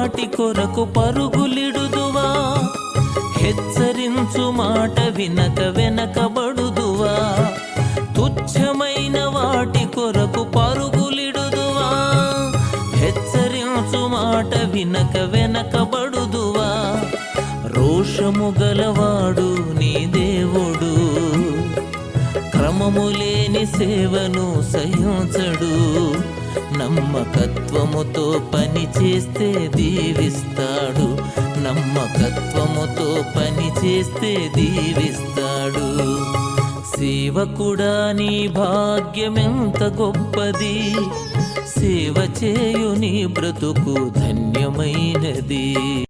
వాటి కొరకు పరుగులిడుదువా? హెచ్చరించు మాట వినక వెనకబడుదువా? తుచ్చమైన వాటి కొరకు పరుగులిడుదువా? హెచ్చరించు మాట వినక వెనకబడుదువా? రోషము గలవాడు నీ దేవుడు, క్రమము లేని సేవను సహించడు. నమ్మకత్వముతో పని చేస్తే దీవిస్తాడు, నమ్మకత్వముతో పని చేస్తే దీవిస్తాడు. సేవకుడా నీ భాగ్యమెంత గొప్పది, సేవ చేయు నీ బ్రతుకు ధన్యమైనది.